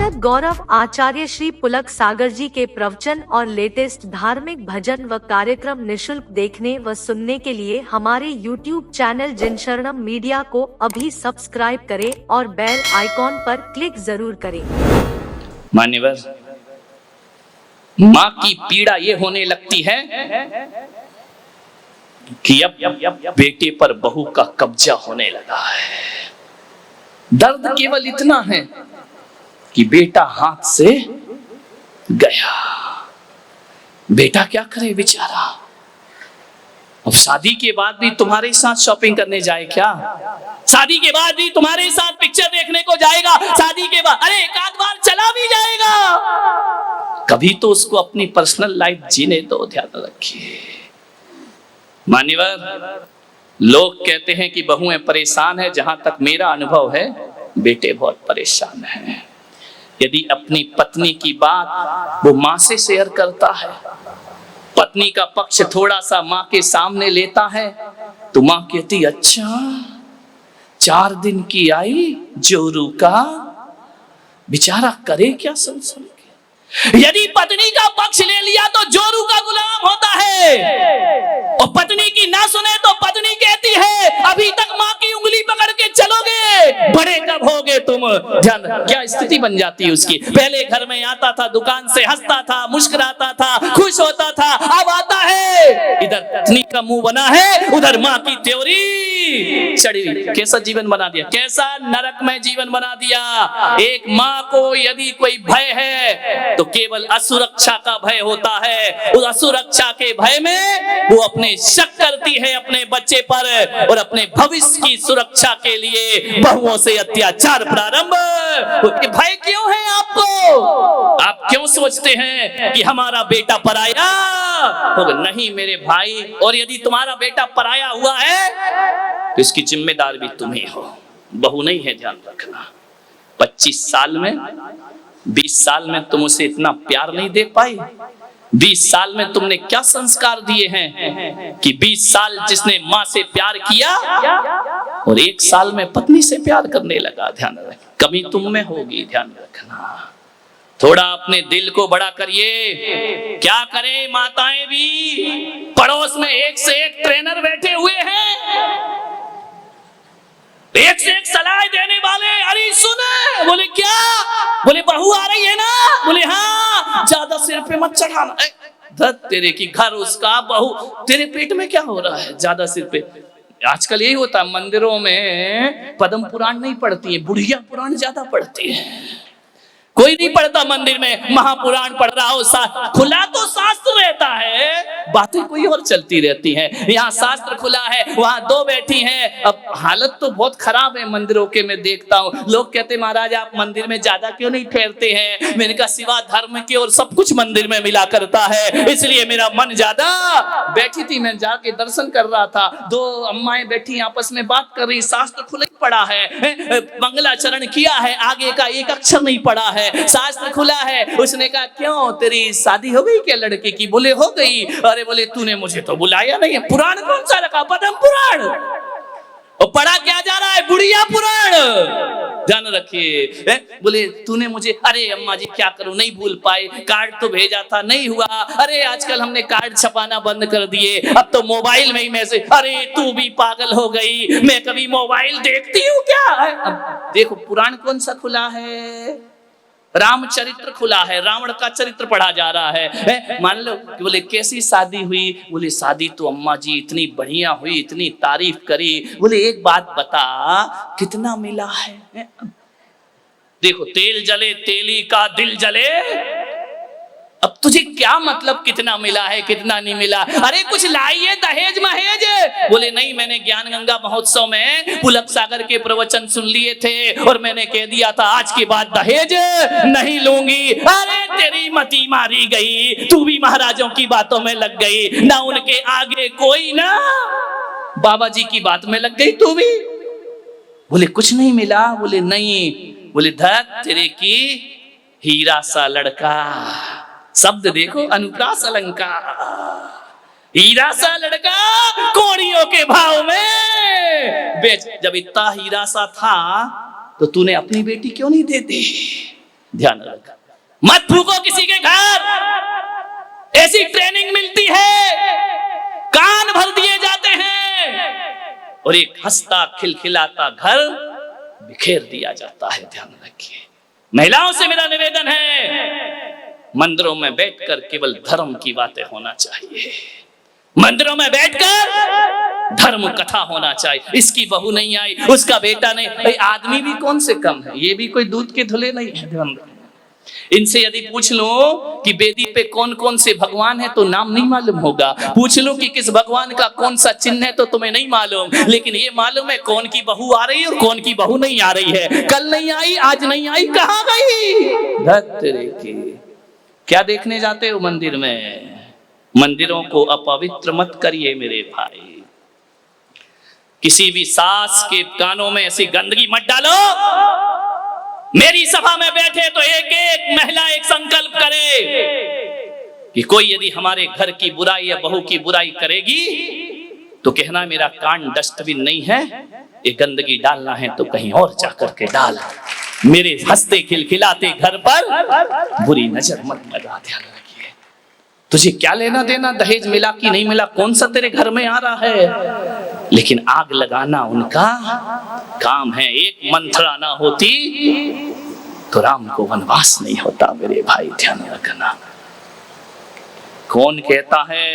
साधक गौरव आचार्य श्री पुलक सागर जी के प्रवचन और लेटेस्ट धार्मिक भजन व कार्यक्रम निशुल्क देखने व सुनने के लिए हमारे YouTube चैनल जिनशरणम मीडिया को अभी सब्सक्राइब करें और बेल आइकॉन पर क्लिक जरूर करें। मान्यवर, माँ की पीड़ा ये होने लगती है कि अब बेटे पर बहू का कब्जा होने लगा है। दर्द केवल इतना है कि बेटा हाथ से गया। बेटा क्या करे बेचारा। अब शादी के बाद भी तुम्हारे साथ शॉपिंग करने जाए क्या? शादी के बाद भी तुम्हारे साथ पिक्चर देखने को जाएगा? शादी के बाद अरे एक आध बार चला भी जाएगा। कभी तो उसको अपनी पर्सनल लाइफ जीने दो, ध्यान रखिए। मान्यवर, लोग कहते हैं कि बहुएं परेशान है। जहां तक मेरा अनुभव है, बेटे बहुत परेशान हैं। यदि अपनी पत्नी की बात वो माँ से शेयर करता है, पत्नी का पक्ष थोड़ा सा माँ के सामने लेता है, तो माँ कहती अच्छा 4 दिन की आई जोरू का, बेचारा करे क्या सुन सुन के। यदि पत्नी का पक्ष ले लिया तो जोरू का गुलाम होता है, और पत्नी की ना सुने तो पत्नी कहती है अभी तक माँ की उंगली पकड़ के चलोगे, बड़े कब होगे तुम। ध्यान, क्या स्थिति बन जाती है उसकी। पहले घर में आता था, दुकान से हंसता था, मुस्कुराता था, खुश होता था। अब आता है, इधर पत्नी का मुंह बना है, उधर माँ की त्योरी चढ़ी। कैसा जीवन बना दिया, कैसा नरकमय जीवन बना दिया। एक माँ को यदि कोई भय है तो केवल असुरक्षा का भय होता है। उस असुरक्षा के भय में वो अपने शक करती है अपने बच्चे पर, और अपने भविष्य की सुरक्षा के लिए बहुओं से अत्याचार प्रारंभ। भय क्यों है आपको? आप क्यों सोचते हैं कि हमारा बेटा पराया होगा? नहीं मेरे भाई, और यदि तुम्हारा बेटा पराया हुआ है तो इसकी जिम्मेदार भी तुम ही हो, बहू नहीं है। ध्यान रखना, 25 साल में 20 साल में तुम उसे इतना प्यार नहीं दे पाई। 20 साल में तुमने क्या संस्कार दिए हैं कि 20 साल जिसने माँ से प्यार किया और 1 साल में पत्नी से प्यार करने लगा। ध्यान रख, कमी तुम में होगी, ध्यान रखना। थोड़ा अपने दिल को बड़ा करिए। क्या करें माताएं भी, पड़ोस में एक से एक ट्रेनर बैठे हुए हैं, एक से एक सलाह देने वाले। अरे सुने, बोले क्या? बोले बहू आ रही है ना? बोले हाँ, ज्यादा सिर पे मत चढ़ाना। तेरे की घर उसका, बहू तेरे पेट में क्या हो रहा है ज्यादा सिर पे। आजकल यही होता है, मंदिरों में पद्म पुराण नहीं पढ़ती है, बुढ़िया पुराण ज्यादा पढ़ती है। कोई नहीं पढ़ता मंदिर में, महापुराण पढ़ रहा हो। खुला तो शास्त्र रहता है, बातें कोई और चलती रहती हैं। यहाँ शास्त्र खुला है, वहां 2 बैठी हैं। अब हालत तो बहुत खराब है मंदिरों के, मैं देखता हूँ। लोग कहते महाराज आप मंदिर में ज्यादा क्यों नहीं ठहरते हैं? मैंने कहा सिवा धर्म के और सब कुछ मंदिर में मिला करता है, इसलिए मेरा मन ज्यादा। बैठी थी, मैं जाके दर्शन कर रहा था, 2 अम्माएं बैठी आपस में बात कर रही। शास्त्र खुला पड़ा है, मंगलाचरण किया है, आगे का एक अक्षर नहीं पढ़ा है, शास्त्र खुला है। उसने कहा क्यों, तेरी शादी हो गई क्या लड़के की? बोले हो गई। अरे बोले तूने मुझे तो बुलाया नहीं है। पुराण कौन सा रखा? पद्म पुराण। और पढ़ा क्या जा रहा है? बुढ़िया पुराण। ध्यान रखिए। बोले तूने मुझे, अरे अम्मा जी क्या करूं, नहीं भूल पाए, कार्ड तो भेजा था नहीं हुआ। अरे आजकल हमने कार्ड छपाना बंद कर दिए, अब तो मोबाइल में ही मैसेज। अरे तू भी पागल हो गई, मैं कभी मोबाइल देखती हूँ क्या? अब देखो पुराण कौन सा खुला है? रामचरित्र खुला है, रावण का चरित्र पढ़ा जा रहा है। मान लो कि बोले कैसी शादी हुई? बोले शादी तो अम्मा जी इतनी बढ़िया हुई, इतनी तारीफ करी। बोले एक बात बता, कितना मिला है? देखो, तेल जले तेली का दिल जले। अब तुझे क्या मतलब कितना मिला है कितना नहीं मिला? अरे कुछ लाइए दहेज महेज। बोले नहीं, मैंने ज्ञान गंगा महोत्सव में पुलक सागर के प्रवचन सुन लिए थे और मैंने कह दिया था आज के बाद दहेज नहीं लूंगी। अरे तेरी मती मारी गई, तू भी महाराजों की बातों में लग गई, ना उनके आगे कोई, ना बाबा जी की बात में लग गई तू भी। बोले कुछ नहीं मिला? बोले नहीं। बोले धत तेरे की हीरा सा लड़का, शब्द देखो, अनुप्रास अलंकार, हीरा सा लड़का कोड़ियों के भाव में बेच। जब इतना हीरा सा था तो तूने अपनी बेटी क्यों नहीं दे दी? ध्यान रख, मत फूको किसी के घर। ऐसी ट्रेनिंग मिलती है, कान भर दिए जाते हैं और एक हंसता खिलखिलाता घर बिखेर दिया जाता है। ध्यान रखिए, महिलाओं से मेरा निवेदन है, मंदिरों में बैठकर केवल धर्म की बातें होना चाहिए। मंदिरों में बैठकर धर्म कथा होना चाहिए। इसकी बहू नहीं आई, उसका बेटा नहीं, भाई आदमी भी कौन से कम है, ये भी कोई दूध के धुले नहीं है। ध्यान रखना, इनसे यदि पूछ लो कि वेदी पे कौन कौन से भगवान है तो नाम नहीं मालूम होगा। पूछ लो कि किस भगवान का कौन सा चिन्ह है तो तुम्हें नहीं मालूम, लेकिन ये मालूम है कौन की बहू आ रही है और कौन की बहू नहीं आ रही है। कल नहीं आई, आज नहीं आई, कहाँ गई? धत्रे की। क्या देखने जाते हो मंदिर में? मंदिरों को अपवित्र मत करिए मेरे भाई। किसी भी सास के कानों में ऐसी गंदगी मत डालो। मेरी सभा में बैठे तो एक एक महिला एक संकल्प करे कि कोई यदि हमारे घर की बुराई या बहू की बुराई करेगी तो कहना मेरा कान डस्टबिन नहीं है, ये गंदगी डालना है तो कहीं और जाकर के डाल। मेरे हंसते खिलखिलाते घर पर बुरी नजर मत लगा। ध्यान रखिए, तुझे क्या लेना देना दहेज मिला कि नहीं मिला, कौन सा तेरे घर में आ रहा है, लेकिन आग लगाना उनका काम है। एक मंथरा ना होती तो राम को वनवास नहीं होता मेरे भाई। ध्यान रखना, कौन कहता है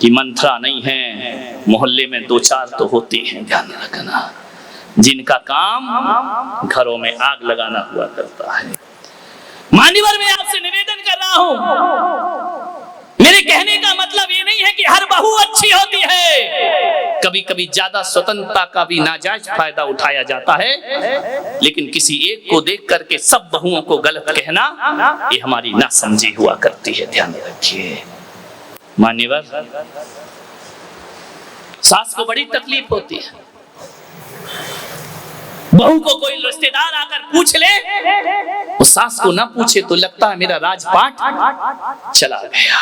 कि मंथरा नहीं है, मोहल्ले में दो चार तो होती हैं। ध्यान रखना, जिनका काम घरों में आग लगाना हुआ करता है। मान्यवर, मैं आपसे निवेदन कर रहा हूं, मेरे कहने का मतलब ये नहीं है कि हर बहू अच्छी होती है। कभी कभी ज्यादा स्वतंत्रता का भी नाजायज फायदा उठाया जाता है, लेकिन किसी एक को देख करके सब बहुओं को गलत कहना, ये हमारी नासमझी हुआ करती है। ध्यान रखिए मान्यवर, सास को बड़ी तकलीफ होती है। बहू को कोई रिश्तेदार आकर पूछ ले, वो सास को ना पूछे तो लगता है मेरा राजपाट चला गया।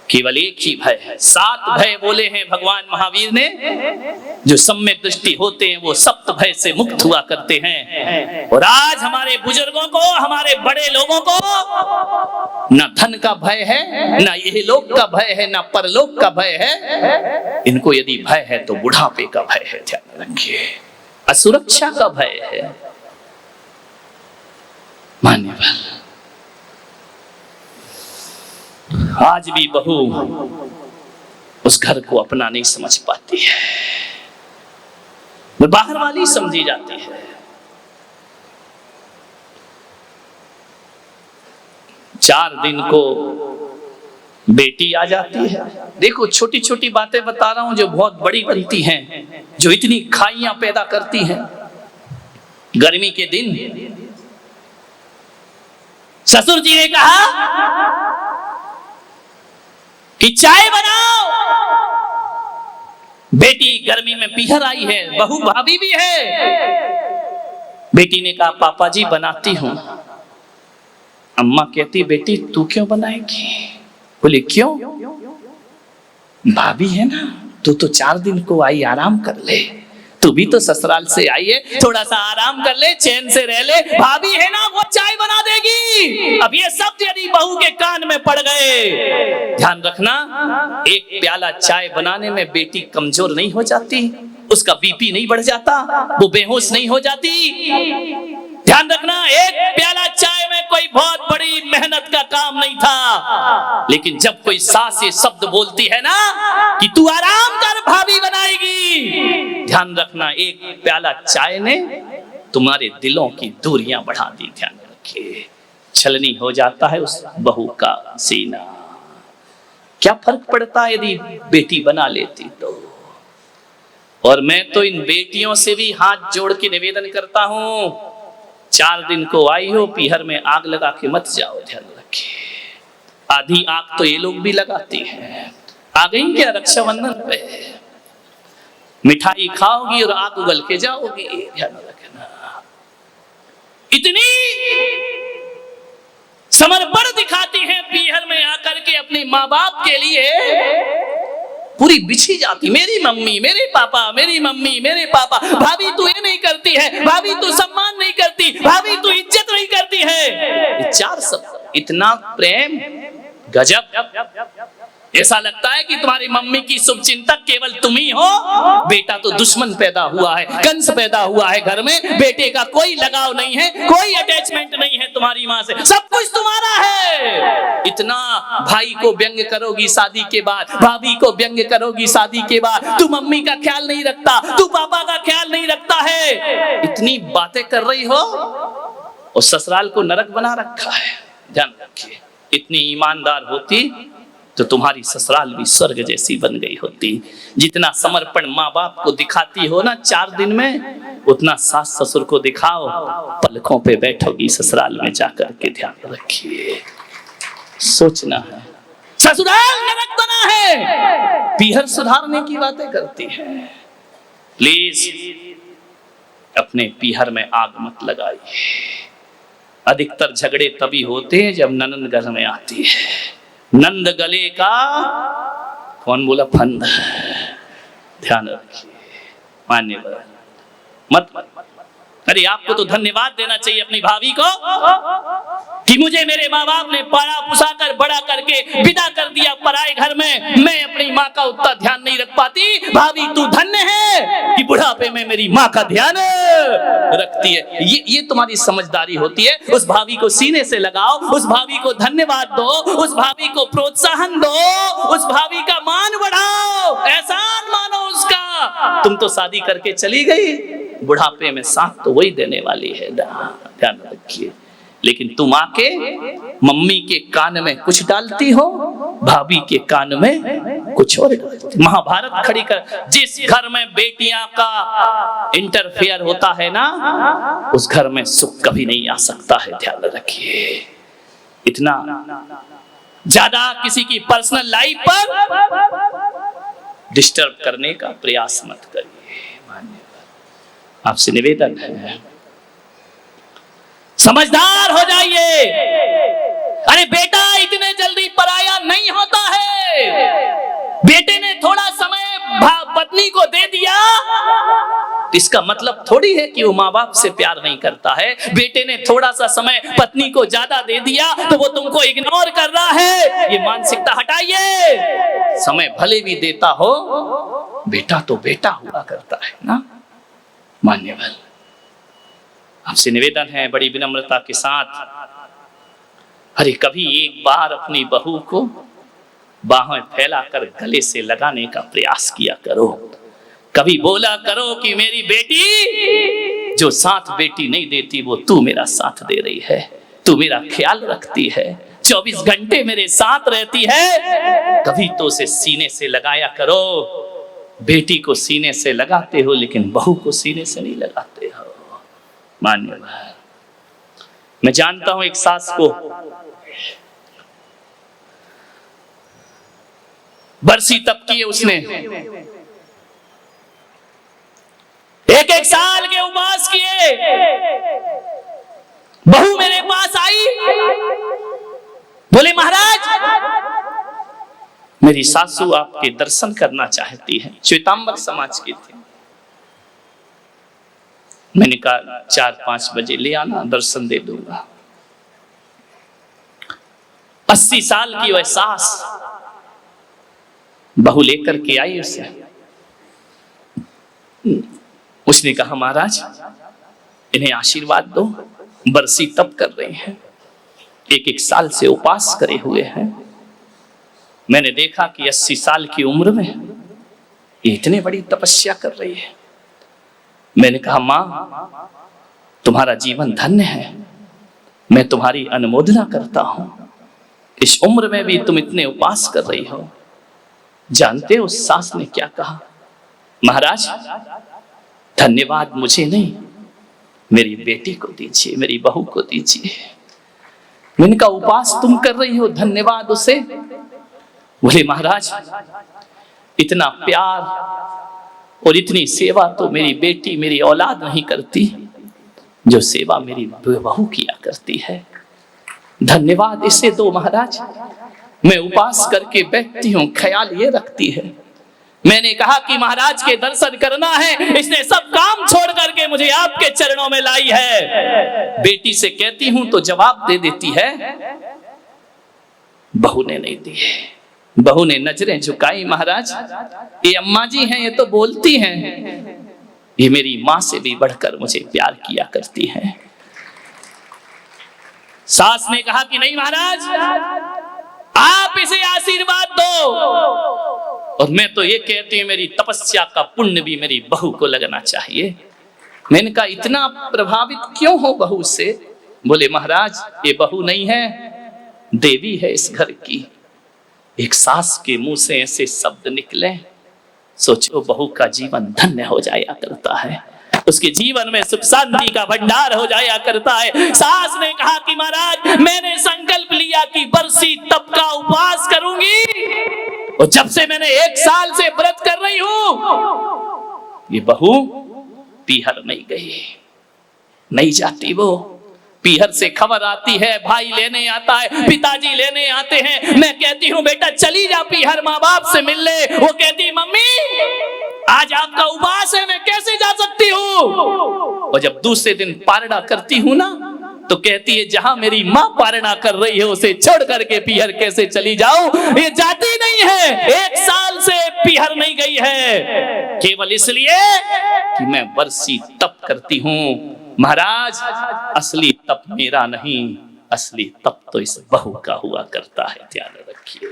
केवल एक ही भय है, 7 भय बोले हैं भगवान महावीर ने। जो सम्यक दृष्टि होते हैं वो सप्त भय से मुक्त हुआ करते हैं। और आज हमारे बुजुर्गों को, हमारे बड़े लोगों को ना धन का भय है, ना यह लोक का भय है, ना परलोक का भय है। इनको यदि भय है तो बुढ़ापे का भय है। ध्यान रखिए, असुरक्षा का भय है। मान्यवर, आज भी बहू उस घर को अपना नहीं समझ पाती है, वो बाहर वाली समझी जाती है। 4 दिन को बेटी आ जाती है। देखो, छोटी छोटी बातें बता रहा हूं जो बहुत बड़ी बनती हैं, जो इतनी खाइयां पैदा करती हैं। गर्मी के दिन ससुर जी ने कहा कि चाय बनाओ। बेटी गर्मी में पीहर आई है, बहू भाभी भी है। बेटी ने कहा पापा जी बनाती हूं। अम्मा कहती बेटी तू क्यों बनाएगी? बोले क्यों? भाभी है ना, तू तो 4 दिन को आई, आराम कर ले। तू भी तो ससुराल से आई है, थोड़ा सा आराम कर ले, चैन से रह ले। भाभी है ना, वो चाय बना देगी। अब ये शब्द यदि बहू के कान में पड़ गए, ध्यान रखना, एक प्याला चाय बनाने में बेटी कमजोर नहीं हो जाती, उसका बीपी नहीं बढ़ जाता, वो बेहोश नहीं हो जाती। ध्यान रखना, एक प्याला चाय में कोई बहुत बड़ी मेहनत का काम नहीं था, लेकिन जब कोई सास ये शब्द बोलती है ना कि तू आराम कर, भाभी बनाएगी, ध्यान रखना, एक प्याला चाय ने तुम्हारे दिलों की दूरियां बढ़ा दी। ध्यान रखिए, छलनी हो जाता है उस बहू का सीना। क्या फर्क पड़ता है यदि बेटी बना लेती तो। और मैं तो इन बेटियों से भी हाथ जोड़ के निवेदन करता हूं, 4 दिन को आई हो, पीहर में आग लगा के मत जाओ। ध्यान रखिए, आधी आग तो ये लोग भी लगाती हैं। आ गई क्या रक्षाबंधन पे, मिठाई खाओगी और आग उगल के जाओगी। ध्यान रखना, इतनी समर्पण दिखाती हैं पीहर में आकर के अपने माँ बाप के लिए, पूरी बिछी जाती, मेरी मम्मी, मेरे पापा, मेरी मम्मी, मेरे पापा। भाभी तू ये नहीं करती है, भाभी तू सम्मान नहीं करती, भाभी तू इज्जत चार शब्द, इतना प्रेम, गजब। ऐसा लगता है कि तुम्हारी मम्मी की शुभचिंतक केवल तुम ही हो। बेटा तो दुश्मन पैदा हुआ है, कंस पैदा हुआ है घर में। बेटे का कोई लगाव नहीं है, कोई अटैचमेंट नहीं है तुम्हारी माँ से, सब कुछ तुम्हारा है। इतना भाई को व्यंग करोगी शादी के बाद, भाभी को व्यंग करोगी शादी के बाद, तू मम्मी का ख्याल नहीं रखता, तू पापा का ख्याल नहीं रखता है, इतनी बातें कर रही हो और ससुराल को नरक बना रखा है। ध्यान रखिए, इतनी ईमानदार होती तो तुम्हारी ससुराल भी स्वर्ग जैसी बन गई होती। जितना समर्पण माँ बाप को दिखाती हो ना 4 दिन में, उतना सास ससुर को दिखाओ, पलकों पे बैठोगी ससुराल में जाकर के। ध्यान रखिए, सोचना है, ससुराल नरक बना है, पीहर सुधारने की बातें करती है। प्लीज अपने पीहर में आग मत लगाइए। अधिकतर झगड़े तभी होते हैं जब ननंद घर में आती है। नंद गले का कौन बोला फंद। ध्यान रखिए, मान्यवर मत। अरे आपको तो धन्यवाद देना चाहिए अपनी भाभी को कि मुझे मेरे माँ बाप ने पाला पुसा कर बड़ा करके विदा कर दिया पराए घर में। मैं अपनी माँ का उतना ध्यान नहीं रख पाती। भाभी तू धन्य है कि बुढ़ापे में मेरी माँ का ध्यान रखती है। ये तुम्हारी समझदारी होती है। उस भाभी को सीने से लगाओ, उस भाभी को धन्यवाद दो, उस भाभी को प्रोत्साहन दो, उस भाभी का मान बढ़ाओ, एहसान मानो उसका। तुम तो शादी करके चली गई, बुढ़ापे में साथ तो वही देने वाली है। ध्यान रखिए। लेकिन तुम आके मम्मी के कान में कुछ डालती हो, भाभी के कान में कुछ और डालती। महाभारत खड़ी कर, जिस घर में बेटियां का इंटरफेयर होता है ना, उस घर में सुख कभी नहीं आ सकता है। ध्यान रखिए, इतना ज्यादा किसी की पर्सनल लाइफ पर डिस्टर्ब करने का प्रयास मत करिए। आपसे निवेदन है, समझदार हो जाइए। अरे बेटा इतने जल्दी पराया नहीं होता है। बेटे ने थोड़ा समय पत्नी को दे दिया, इसका मतलब थोड़ी है कि वो माँ बाप से प्यार नहीं करता है। बेटे ने थोड़ा सा समय पत्नी को ज्यादा दे दिया तो वो तुमको इग्नोर कर रहा है। ये मानसिकता हटाइए। समय भले भी देता हो, बेटा तो बेटा हुआ करता है ना। मान्यवर, आपसे निवेदन है बड़ी विनम्रता के साथ, अरे कभी एक बार अपनी बहू को बाहें फैलाकर गले से लगाने का प्रयास किया करो। कभी बोला करो कि मेरी बेटी, जो साथ बेटी नहीं देती वो तू मेरा साथ दे रही है, तू मेरा ख्याल रखती है, 24 घंटे मेरे साथ रहती है। कभी तो उसे सीने से लगाया करो। बेटी को सीने से लगाते हो लेकिन बहू को सीने से नहीं लगाते हो। मान्यवर, मैं जानता हूं एक सास को बरसी तप की है उसने, एक साल के उपवास किए। बहू मेरे पास आई, बोले महाराज मेरी सासू आपके दर्शन करना चाहती है। श्वेतांबर समाज की थी। मैंने कहा 4-5 बजे ले आना, दर्शन दे दूंगा। 80 साल की वह सास बहू लेकर के आई उसे। उसने कहा महाराज इन्हें आशीर्वाद दो, बरसी तप कर रही हैं, 1 साल से उपवास करे हुए हैं। मैंने देखा कि 80 साल की उम्र में ये इतनी बड़ी तपस्या कर रही है। मैंने कहा माँ तुम्हारा जीवन धन्य है, मैं तुम्हारी अनुमोदना करता हूं। इस उम्र में भी तुम इतने उपवास कर रही हो। जानते हो उस सास ने क्या कहा? महाराज धन्यवाद मुझे नहीं, मेरी बेटी को दीजिए, मेरी बहू को दीजिए। मैंने कहा उपवास तुम कर रही हो, धन्यवाद उसे। बोले महाराज इतना प्यार और इतनी सेवा तो मेरी बेटी, मेरी औलाद नहीं करती जो सेवा मेरी बहू किया करती है। धन्यवाद इसे दो महाराज। मैं उपवास करके बैठती हूँ, ख्याल ये रखती है मैंने कहा कि महाराज के दर्शन करना है, इसने सब काम छोड़ करके मुझे आपके चरणों में लाई है। बेटी से कहती हूं तो जवाब दे देती है, बहू ने नहीं दिए। बहू ने नजरें झुकाई, महाराज ये अम्मा जी हैं, ये तो बोलती हैं, ये मेरी मां से भी बढ़कर मुझे प्यार किया करती हैं। सास ने कहा कि नहीं महाराज, आप इसे आशीर्वाद दो। और मैं तो ये कहती हूं मेरी तपस्या का पुण्य भी मेरी बहू को लगना चाहिए। मैंने कहा इतना प्रभावित क्यों हो बहू से? बोले महाराज ये बहू नहीं है, देवी है इस घर की। एक सास के मुंह से ऐसे शब्द निकले, सोचो बहू का जीवन धन्य हो जाया करता है, उसके जीवन में सुख शांति का भंडार हो जाया करता है। सास ने कहा कि महाराज मैंने संकल्प लिया कि बरसी तप का उपवास करूंगी, और जब से मैंने 1 साल से व्रत कर रही हूं, ये बहू पीहर नहीं गई, नहीं जाती। वो पीहर से खबर आती है, भाई लेने आता है, पिताजी लेने आते हैं। मैं कहती हूँ बेटा चली जा पीहर, माँ बाप से मिल ले। वो कहती मम्मी आज आपका उपवास है, मैं कैसे जा सकती हूँ? और जब दूसरे दिन पारणा करती हूँ ना, तो कहती है जहां मेरी माँ पारणा कर रही है उसे छोड़ करके पीहर कैसे चली जाऊं? ये जाती नहीं है, 1 साल से पीहर नहीं गई है, केवल इसलिए कि मैं बरसी तप करती हूँ। महाराज असली तप मेरा नहीं, असली तप तो इस बहू का हुआ करता है, ध्यान रखिए।